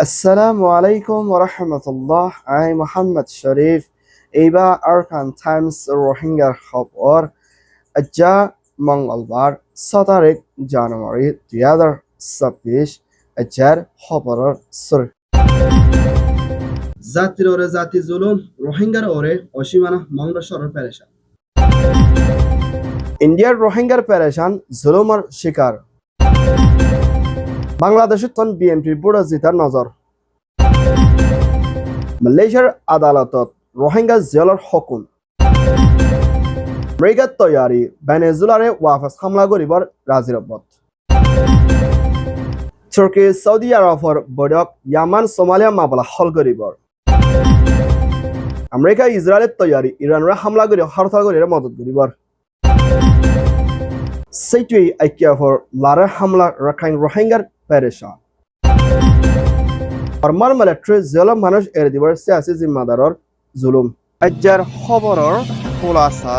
Assalamu alaikum wa rahmatullah. I Muhammad Sharif. এইবার Arkan Times রোহিঙ্গার খবর যা মঙ্গলবার 17 জানুয়ারি 2026 এর খবরের সুর জাতির ওরে জাতি জুলুম রোহিঙ্গার ওরে অসীমানা মঙ্গলসরের পেরেশান ইন্ডিয়ার রোহিঙ্গার পেরেশান জুলুমের শিকার বাংলাদেশের তন বিএনপির বুড়ো জিতার নজর মালয়েশিয়ার আদালতত রোহিঙ্গা জেলার হুকুম আমেরিকার তৈয়ারি ভেনেজুয়েলারে ওয়াফাস হামলা করিবার রাজিরবত তুর্কি সৌদি আরবর বৈঠক ইয়ামান সোমালিয়া মামলা হল করিবার আমেরিকা ইসরায়েলের তৈয়ারি ইরানরা হামলা করে হরতাল করিবার মদত করিবার সেইটুই আইকিয়াফর লারের হামলা রাখাইন রোহিঙ্গার পেরেশান ফরমার মিলিটারি জেলার মানুষ এর দিবার সিয়াসি জিম্মাদারর জুলুম আজ্জার খবরর খোলাসা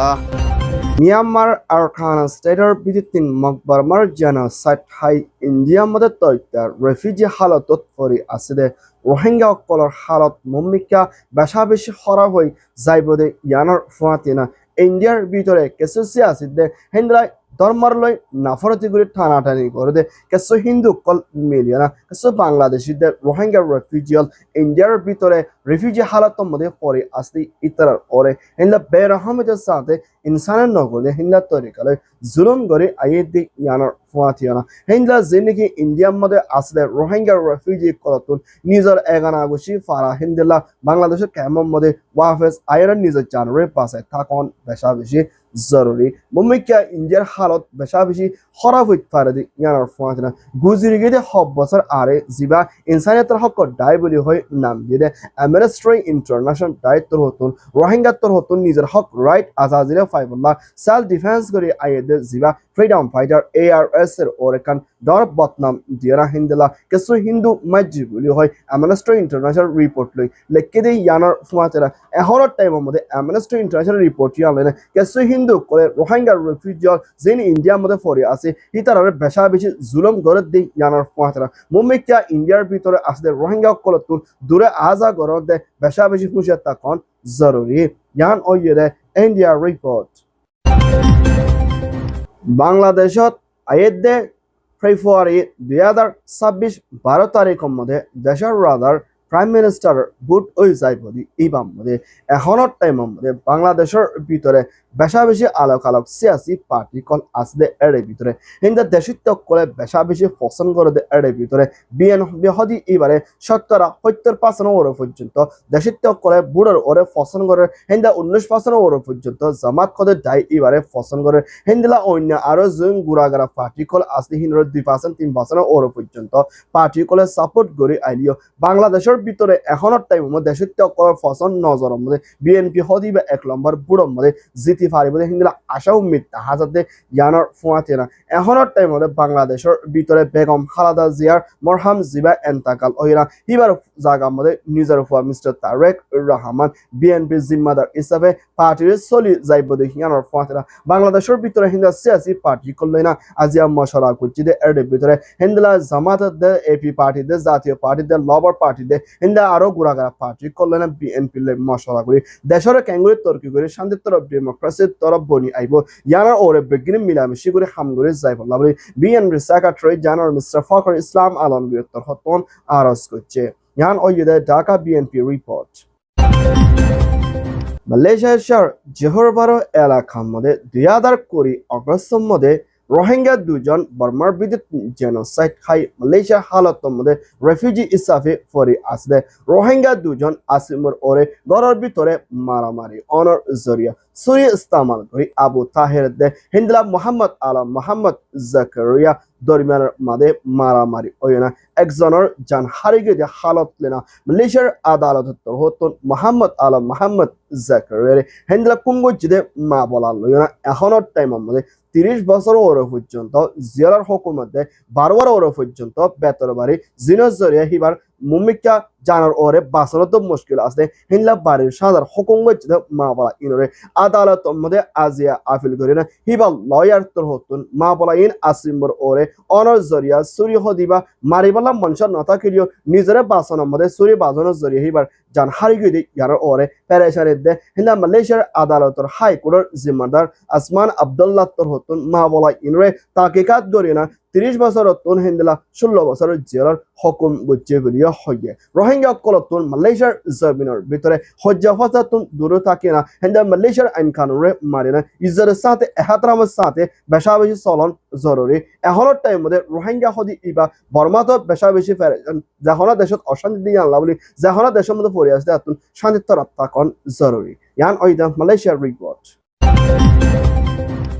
মিয়ানমার আরকান স্টেটের বিদিতিন মকবরমার জেনোসাইড হাই ইন্ডিয়ার মধ্যে তৈতার রেফিউজি হালতত পরি আছে রোহিঙ্গা অকলর হালত মম্মিকা বেশা বেশি খরাব হয়ে যাইবদে ইয়ানোর ফুয়াতিনা ইন্ডিয়ার ভিতরে কিছু সিয়াসিদে হিন্দুরাই ধর্মর লই নাফরতিগুলি টানাটানি করে দে কিছু হিন্দু কল মিলিয়ে না কিছু বাংলাদেশিদের রোহিঙ্গা রেফিউজিয়াল ইন্ডিয়ার ভিতরে রেফিউজি হালাতের মধ্যে পরে আসতে ইতারার ওরে হিন্দা বেরহমতের সাথে ইনসানের নগরে হিন্দা তরিকালে জুলুম করে আইয়ে দি ইয়ানোর ফুয়াতিয়ানা হিন্দা জিনিকি ইন্ডিয়ার মধ্যে আসলে রোহিঙ্গা রেফিউজি কলতুন নিজের এগানা গুছি ফারা হিন্দিল্লা বাংলাদেশের কেমন মধ্যে ওয়াফেস আইরন নিজের জানুয়ারির পাশে থাকুন বেশা বেশি জরুরি মুম্মিকা ইন্ডিয়ার হালত বেশা বেশি খরাব হইতে পারে দি ইয়ানোর ফুয়াতিনা গুজরি গিয়ে হব বছর আরে জিবা ইনসানিয়তের হক ডাই বলি হয়ে নাম দিয়ে অ্যামনেস্টি ইন্টারন্যাশনাল দায়িত্বর হতুন রোহিঙ্গাত্তর হতুন নিজের হক রাইট আজাজিরে ফাইবুল্লাহ সেলফ ডিফেন্স করে আইয়েদে জিবা ফ্রিডম ফাইটার ARS এর ওরেকান দর বদনাম দিয়ারা হিন্দলা কিছু হিন্দু মাঝি বলি হয় অ্যামনেস্টি ইন্টারন্যাশনাল রিপোর্ট লই লেখকে দিয়ে ইয়ানোর ফুয়াতেরা এহরর টাইমের মধ্যে অ্যামনেস্টি ইন্টারন্যাশনাল রিপোর্ট ইয়ালেন কিছু হিন্দু করে রোহিঙ্গা রেফিউজিয়াল যিনি ইন্ডিয়ার মধ্যে পড়ে আছে ইতারারে বেশা বেশি জুলুম করে দিই ইয়ানোর ফুয়াতেরা মুম্মিকা ইন্ডিয়ার ভিতরে আসলে রোহিঙ্গা কলতুন দূরে আজা গরম দে বেশা বেশি হুঁশিয়ার থাকুন জরুরি ইয়ান ওইয়ে দে ইন্ডিয়া রিপোর্ট বাংলাদেশত আয়েদে ফেব্রুয়ারি 2026 12 তারিখের মধ্যে দেশের রাদার প্রাইম মিনিস্টার বুট ওই যাইবদি ইবাম মধ্যে এখনের টাইমের মধ্যে বাংলাদেশের ভিতরে বেশা বেশি আলোক আলোক সিয়াসি পার্টি কল আসলে এর ভিতরে হিন্দা দেশিত্ব করে বেশা বেশি পছন্দ করে এর ভিতরে বিএনপি এবারে 70% ওর পর্যন্ত দেশিত্ব করে বুড়োর ওরে পছন্দ করে হিন্দা 19% ওর পর্যন্ত জামাত কদে দায় এবারে পছন্দ করে হিন্দলা অন্য আরো যোন গুড়াগাড়া পার্টি কল আসলে হিন্দর 2% 3% ওর পর্যন্ত পার্টি কলে সাপোর্ট করে আইলিও বাংলাদেশের ভিতরে এখনের টাইমের মধ্যে দেশিত্ব করে পছন্দ নজরের মধ্যে বিএনপি হদিবে 1 নম্বর বুড়োর মধ্যে জিতি পারিব হিন্দলা আশা উম্মিদ হাজাতে ইয়ানোর ফুয়াতে না এখনের টাইম মধ্যে বাংলাদেশের ভিতরে বেগম খালেদা জিয়ার মরহাম জিবা এন্তাকাল হইরা এবার জায়গার মধ্যে নিজের ফুয়া মিস্টার তারেক রহমান বিএনপির জিম্মাদার হিসাবে পার্টির চলি যাইব দেখি ইয়ানোর ফুয়াতে না বাংলাদেশের ভিতরে হিন্দা সিয়াসি পার্টি করলে না আজিয়া মশলা করছি দে এর ভিতরে হিন্দলা জামাত দে এপি পার্টি দে জাতীয় পার্টি দে লবার পার্টি দে হিন্দা আরো গুড়াগাড়া পার্টি করলে না বিএনপি মশলা করি দেশের ক্যাঙ্গুরি তর্কি করে শান্তি তরফ ডেমোক্রেসির তরফ বনি আইব ইয়ানার ওরে বেগিনি মিলামিশি করে হামগুড়ি যাইব বলে বিএনপি সেক্রেটারি জেনারেল মিস্টার ফখর ইসলাম আলমগীর তরফতন আরজ করছে ইয়ান ওইদে ঢাকা বিএনপি রিপোর্ট মালয়েশিয়ার জোহরবারো এলাকার মধ্যে 2020 অগস্টের মধ্যে রোহিঙ্গা দুজন বর্মার বিদ্যুৎ জেনোসাইড খাই মালয়েশিয়ার হালতের মধ্যে রেফিউজি হিসাবে পরে আসলে রোহিঙ্গা দুজন আসিমর ওরে ঘরের ভিতরে মারামারি অনর জরিয়া সুরি ইস্তেমাল করে আবু তাহের দে হিন্দলা মোহাম্মদ আলম মোহাম্মদ জাকারিয়া দরমিয়ানের মাঝে মারামারি ওই না একজনের জান হারিয়ে গিয়ে হালত লেনা মালয়েশিয়ার আদালত হতন মোহাম্মদ আলম মোহাম্মদ জাকারিয়া হিন্দলা কুঙ্গজিদে মা বলা লই না এখনের টাইমের মধ্যে 30 বছর ওর পর্যন্ত জেলার হুকুমতে 12 ওর পর্যন্ত বেতর বাড়ি জিনস জরিয়া হিবার মুমিকা জানার ওরে বাসন তো মুশকিল আছে হিন্দলা বাড়ির সাদার হুকুম গচ্ছে মা বলা ইনরে আদালত মধ্যে আজিয়া আপিল করে না হিবা লয়ার তোর হতুন মা বলা ইন আসিম্বর ওরে অনর জরিয়া সুরি হদিবা মারিবালা মনসার নতা কিরিও নিজরে বাসন মধ্যে সুরি বাজনের জরিয়া হিবার জান হারি গই ইয়ার ওরে পেরেশারে দে হিন্দা মালয়েশিয়ার আদালতের হাইকোর্টের জিম্মাদার আসমান আব্দুল্লাহ তোর হতুন মা বলা ইনরে তাকিকাত করি না 30 বছর তুন হিন্দলা 16 বছরের জেলার হুকুম গজ্জে বলিয়া হইয়ে রোহিঙ্গা কলতুন মালয়েশিয়ার জমিনের ভিতরে হজ্জা ফাসাতুন দূরে থাকে না হিন্দা মালয়েশিয়ার আইন কানুনে মারে না ইজ্জতের সাথে এহতরামের সাথে বেশাবেশি চলন জরুরি এখনের টাইম মধ্যে রোহিঙ্গা হদি ইবা বর্মাত বেশাবেশি ফেরে যখন দেশত অশান্তি দিয়ে আনলা বলি যখন দেশের মধ্যে পড়ে আসতে এত শান্তিত্ব রক্ষা কন জরুরি ইয়ান ওইদা মালয়েশিয়ার রিপোর্ট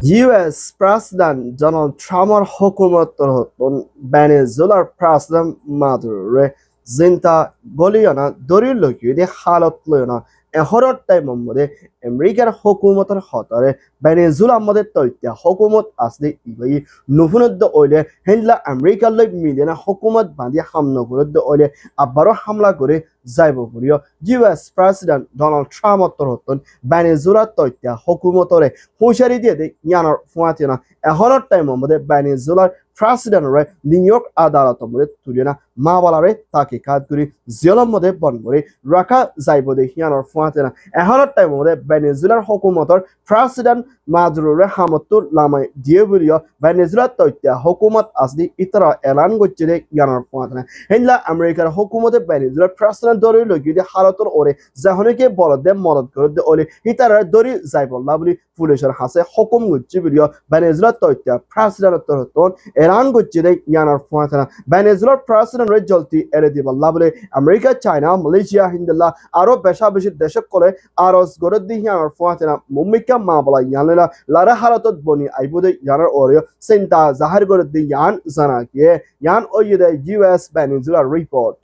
US President Donald Trump'র হুকুমতের হতন ভেনেজুয়েলার প্রেসিডেন্ট মাদুরোরে জিন্তা গলিয়না দরিল লইকি হালত লয়না এহরর টাইমের মধ্যে আমেরিকার হুকুমতের হতরে ভেনেজুয়েলার মধ্যে তৈত্য হুকুমত আসলে ইবাই নুফুনদ্দ ওইলে হিন্দলা আমেরিকার লই মিলিয়না হুকুমত বাঁধি হামলা করে ওইলে আবারও হামলা করে যাইব বলিও US প্রেসিডেন্ট ডোনাল্ড ট্রাম্পর হতন ভেনেজুয়েলার তৈত্য হুকুমতরে হুঁশিয়ারি দিয়ে ইয়ানোর ফুয়াতিনা এহরর টাইমের মধ্যে ভেনেজুয়েলার প্রেসিডেন্টরে নিউ ইয়র্ক আদালতের মধ্যে তুলে না মা বলারে তাকে কাজ করি জেলের মধ্যে বন করে রাখা যাইব দে ইয়ানোর ফুয়াতিনা এহরর টাইমের মধ্যে ভেনেজুয়েলার হুকুমতর প্রেসিডেন্ট মাদুরোরে হামতুর লামাই দিয়ে বলিও ভেনেজুয়েলার তৈত্য হুকুমত আসলি ইতরা এলান করছে দে ইয়ানোর ফুয়াতিনা হিন্দলা আমেরিকার হুকুমতে ভেনেজুয়েলার প্রেসিডেন্ট দরি লগিয়ে হালতর ওরে যাহনেকে বলদ দে মদত করে দে ওলে ইতারা দরি যাইবল্লা বলি পুলিশের হাসে হুকুম করছে বলিও ভেনেজুয়েলার তৈত্য প্রেসিডেন্টর হতন এলান করছে দে ইয়ানোর ফুয়াতিনা ভেনেজুয়েলার প্রেসিডেন্টরে জলদি এড়ে দিবল্লা বলে আমেরিকা চায়না মালয়েশিয়া হিন্দলা আরো বেশা বেশি দেশক কলে আরজ গড়ে দি ইয়ানোর ফুয়াতিনা মুম্মিকা মা বলা ইয়ানলা লারা হালতত বনি আইবুদে ইয়ানোর ওরে চিন্তা জাহির করে দি ইয়ান জানা কে ইয়ান ওইদে US ভেনেজুয়েলার report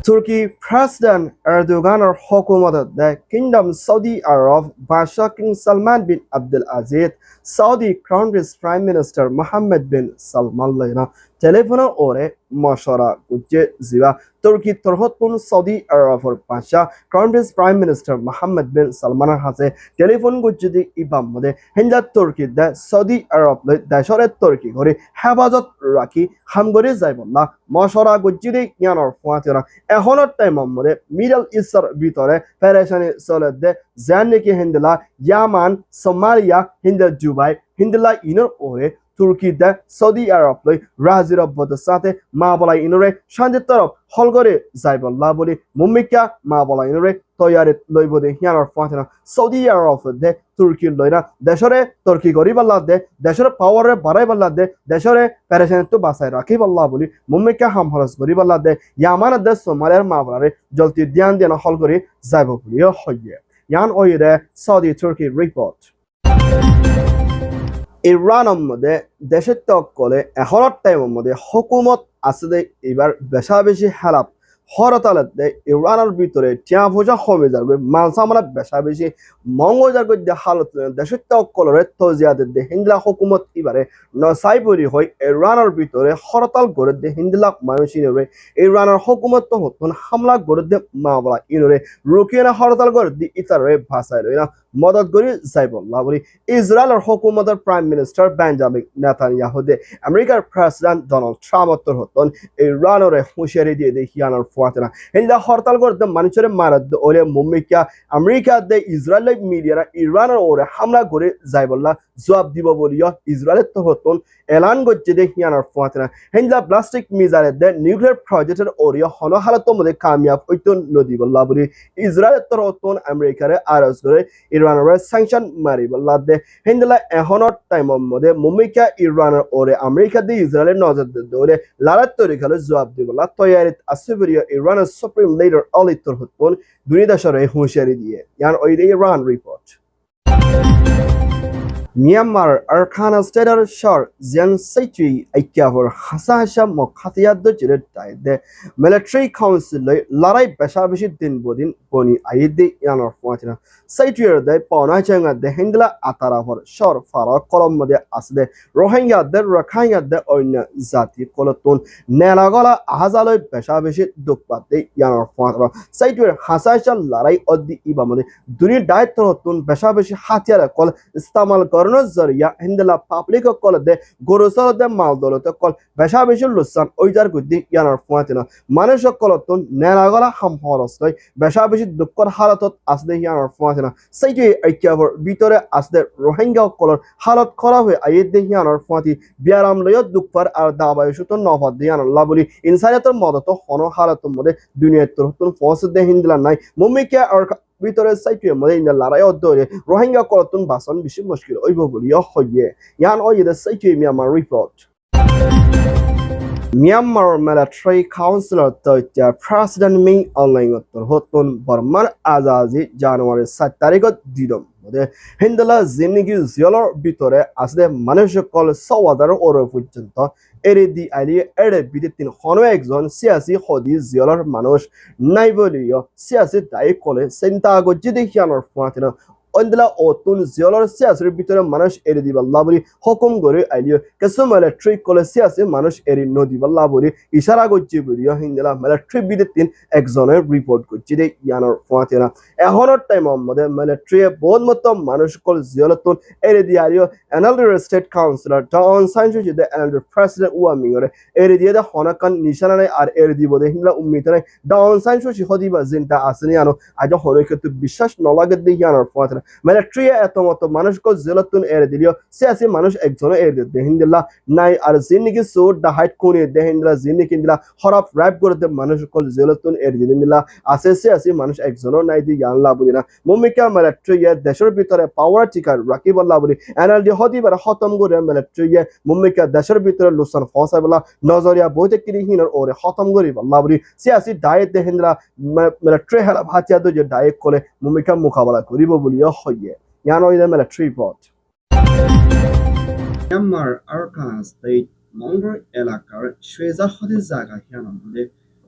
Turkey President Erdogan'ın hukumatında Kingdom Saudi Arab Başa King Salman bin Abdulaziz, Saudi Crown Prince Prime Minister Mohammed bin Salman'la telefona ওরে মশরা করছে জিবা তুর্কি তরহতুন সৌদি আরবের বাদশা crown prince prime minister Mohammed bin সালমানের হাতে টেলিফোন করছে যে ইবাম মধ্যে হিন্দা তুর্কি দে সৌদি আরব দেশরে তুর্কি করে হেফাজত রাখি হামগরে যাইব না মশরা করছে যে ইয়ানোর ফুয়াতিরা এখনের টাইমের মধ্যে মিডল ইস্টের ভিতরে পেরেশানি চলে দে যেন নাকি হিন্দলা ইয়ামান সোমালিয়া হিন্দা জুবাই হিন্দলা ইনর ওরে তুর্কি দে সৌদি আরব লই রাজির অব্বদের সাথে মা বলাই ইনরে শান্তির তরফ হল করে যাইবল্লা বলি মুম্মিকা মা বলাই ইনরে তৈয়ারি লইব দে হিয়ানোর ফাঁথনা সৌদি আরব দে তুর্কি লইরা দেশরে তুর্কি গরিবাল্লা দে দেশের পাওয়ারে বাড়াইবাল্লা দে দেশরে প্যারেশানি তো বাঁচাই রাখিবাল্লা বলি মুম্মিকা হাম হরস গরিবাল্লা দে ইয়ামান দে সোমালিয়ার মা বলারে জলতি ধ্যান দিয়ে হল করে যাইব বলিও হইয়ে ইয়ান ওই দে সৌদি তুর্কি রিপোর্ট ইরানের মধ্যে দেশের তকলে এখনের টাইমের মধ্যে হুকুমত আছে এবার বেশা বেশি হেলাপ হরতালে ইরানের ভিতরে টিয়া ভোজা কমে যাবে মালসামালা বেশা বেশি মঙ্গল যাবে হালত দেশের তকলরে তজিয়াদের দে হিন্দলা হুকুমত এবারে নসাইবরি হয় ইরানের ভিতরে হরতাল করে দে হিন্দলা মানুষিনরে ইরানের হুকুমত তো হতন হামলা করে দে মা বলা ইনরে রুকিয়ে না হরতাল করে দি ইতারে ভাষায় রই না মদত করে যাইবল্লা বলি ইসরায়েলের হুকুমতের প্রাইম মিনিস্টার বেঞ্জামিন নেতানিয়াহু দে আমেরিকার প্রেসিডেন্ট ডোনাল্ড ট্রাম্পর হতন ইরানের হুঁশিয়ারি দিয়ে দে হিয়ানোর ফুয়াতিনা হিন্দা হরতাল করে দে মানুষের মারাদ দে ওলে মুম্মিকা আমেরিকা দে ইসরায়েলের মিডিয়ারা ইরানের ওরে হামলা করে যাইবল্লা জবাব দিব বলিও ইসরায়েলের তো হতন এলান করছে দে হিয়ানোর ফুয়াতিনা হিন্দা প্লাস্টিক মিজাইলের দে নিউক্লিয়ার প্রজেক্টের ওরিও হন হালতের মধ্যে কামিয়াব হইতো নদীবল্লা বলি ইসরায়েলের তো হতন আমেরিকারে আরজ করে ইরানের স্যাংশন মারিবল্লা দে হিন্দলা এখনের টাইমের মধ্যে মুম্মিকা ইরানের ওরে আমেরিকা দিয়ে ইসরায়েলের নজর দৌড়ে লালার তৈরি খেলে জবাব দিবল্লা তৈয়ারিত আছে বলিও ইরানের সুপ্রিম লিডার আলী তোর হতন দুই দেশের হুঁশিয়ারি দিয়ে ইয়ান ওই Iran report Myanmar Arkhana Stater Shor Zian Saitui Aikavor Hasasha Mokhatia Dojire the Military Council Larai Beshabishi Din Bodin Boni Aidi Yanor Fortina Saituir de Ponachanga de Hingla Atara for Shor Fara Colombo de Asde Rohingya de Rakanya de Oina Zati Koloton Nelagola Hazalo Beshabishi Dukpate Yanor Fortina Saituir Hasasha Larai Odi Ibamode Duni Dietron Beshabishi Hatia call Stamal Zariya Hindela Public Call de Gorosol de Maldolo call Beshabish Lusan Oijar Gudi Yanar Fuatina Manisha Coloton Nanagola Ham Horosloy Beshabish Dukor Halatot as the Yanar Fuatina Saji Aikavor Vitore as the Rohingya color Halat Korawe Ayed the Yanar Fuati Biaram Loyot Dukfar Ardaba Shuton Nova the Yanar Labuli inside the Modato Hono Halatumode Dunia Force the Hindla Nai Mumika or ভিতরে সাইটে মধ্যে in লারাই অদরে Rohingya কলতুন বাসন বেশি মুশকিল ওইব বলিও হইয়ে ইয়ান ওইদে সাইটে Myanmar report Myanmar Military Councilor Toitya President Min Online Hotun Burman Azazi January 7 তারিখত দিদম মধ্যে হিন্দলা জিনিগি জিয়লর ভিতরে আসলে মানুষ কল সওয়াদার ওরে পর্যন্ত এরিদি আইলি এড়ে বিদিতিন হনো একজন সিয়াসি হদি জিয়লর মানুষ নাই বলিও সিয়াসি দায়ী কলে চিন্তা গজ্জিদি হিয়ানর ফুয়াতিনা Ondela otun ziolor siyasir bitore manush eri di ballaburi hukum gore ailiyo kesu military kole siyasi manush eri nodi ballaburi ishara gocchi buriyo hindela military biditin ekzoner report gocchi de yanor fuatena ehonor time mode military bod moto manush kol ziolotun eri di ailiyo another state councillor Don Sancho de another president uamingore eri di de honakan nishanane ar eri di bode hindela ummitane Don Sancho shi hodi ba zinta asni ano ajo horoke tu bishash nolage de yanor fuatena Military এতমত মানুষকে জেলতুন এর দিলিও সিয়াসি মানুষ একজন এর দেহিন্দিলা নাই আর জিন্নিকি suit দা height কোনি দেহিন্দিলা জিন্নিকি দিলা হরফ rap করতে মানুষকে জেলতুন এর দিলিলা আছে সিয়াসি মানুষ একজন নাই দি জানলা বলি না মুমিকা মিলিটারি দেশের ভিতরে পাওয়ার টিকার রাখি বল্লা বলি এনএলডি হদিবার খতম করে মিলিটারি মুমিকা দেশের ভিতরে লুসান ফসাবলা নজরিয়া বইতে কিরিহিনর ওরে খতম করি বল্লা বলি সিয়াসি ডায়েট দেহিন্দিলা মিলিটারি হেলা ভাতিয়া দো যে ডায়েট করে মুমিকা মোকাবেলা করিব বলিও হইয়ে ইয়ান ওই military report Myanmar Arkhana State Mongol এলাকার শেজাহদের জায়গা হিয়ানোর মধ্যে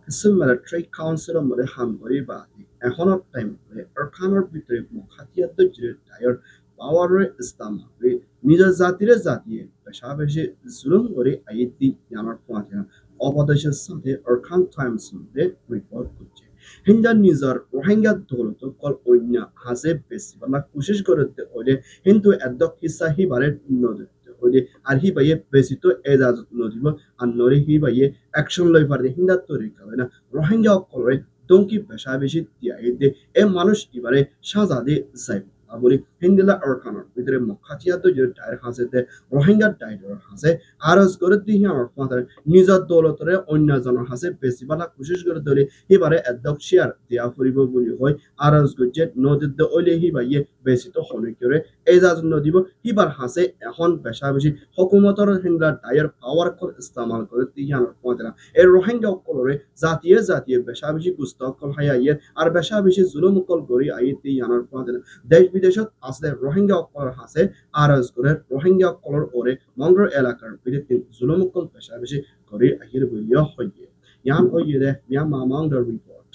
কিছু মিলিটারি কাউন্সিলের মধ্যে হামগরি বাদী এখনো টাইম করে আরখানার ভিতরে মুখাতিয়াত জের টায়ার পাওয়ারের ইসলামে নিজের জাতিরে জাতিয়ে পেশাবেশি জুলুম করে আইতি ইয়ানোর পৌঁছানো অবদেশের সাথে আরখান টাইমস মধ্যে রিপোর্ট করছে হিন্দা নিজের রোহিঙ্গা দৌলত কল অন্য হাসে বেশি বলা কোশিশ করতে হলে কিন্তু এদক হিসা হিবারে নদী হইলে আর হি বাইয়ে বেশি তো এজাজত নদিব আর নরে হি বাইয়ে অ্যাকশন লই পারে হিন্দা তরিকা হয় না রোহিঙ্গা কলরে দঙ্কি পেশা বেশি দিয়া দে এ মানুষ এবারে সাজাদে যাইব আবরি হিন্দিলা আরখানার ভিতরে মুখাতিয়া তো যে টায়ার হাসেতে রোহিঙ্গা টাইডর হাসে আরজ করে দিহি আমার ফাদার নিজের দৌলতরে অন্য জনের হাসে বেশি বালা কোশিশ করে ধরে এবারে এদক শেয়ার দিয়া ফুরিব বলি হয় আরজ গজ্জে নদীত ওইলে হি বাইয়ে বেশি তো হনে করে এজাজত নদিব হিবার হাসে এখন পেশা বেশি হুকুমতর হিন্দা টায়ার পাওয়ার কর ইস্তেমাল করে দিহি আমার ফাদার এর রোহিঙ্গা কলরে জাতীয় জাতীয় পেশা বেশি গুস্তক কল হাইয়ে আর পেশা বেশি জুলুম কল গরি আইতে ইয়ানার ফাদার দেশ বিদেশত আসলে রোহিঙ্গা অকলর হাসে আরজ করে রোহিঙ্গা অকলর ওরে মঙ্গল এলাকার বিদেশিন জুলুমকল পেশা বেশি করে আহির বইয়া হইয়ে ইয়ান হইয়ে দে মিয়ানমার মঙ্গল রিপোর্ট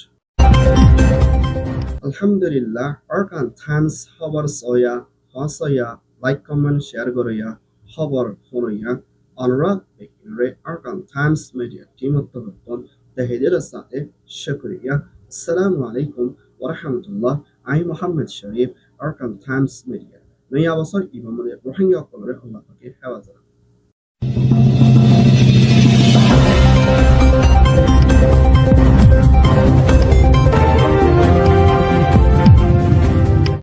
আলহামদুলিল্লাহ আরকান টাইমস খবর সয়া হসয়া লাইক কমেন্ট শেয়ার করিয়া খবর ফোনইয়া অনুরাগ বেকিনরে আরকান টাইমস মিডিয়া টিম উত্তরতন তেহেদের সাথে শুকরিয়া আসসালামু আলাইকুম ওয়া রাহমাতুল্লাহ I Mohammad Sharif Arkham Times Media. Naya wasal iba mole Rohingya kolore Allah pake hewa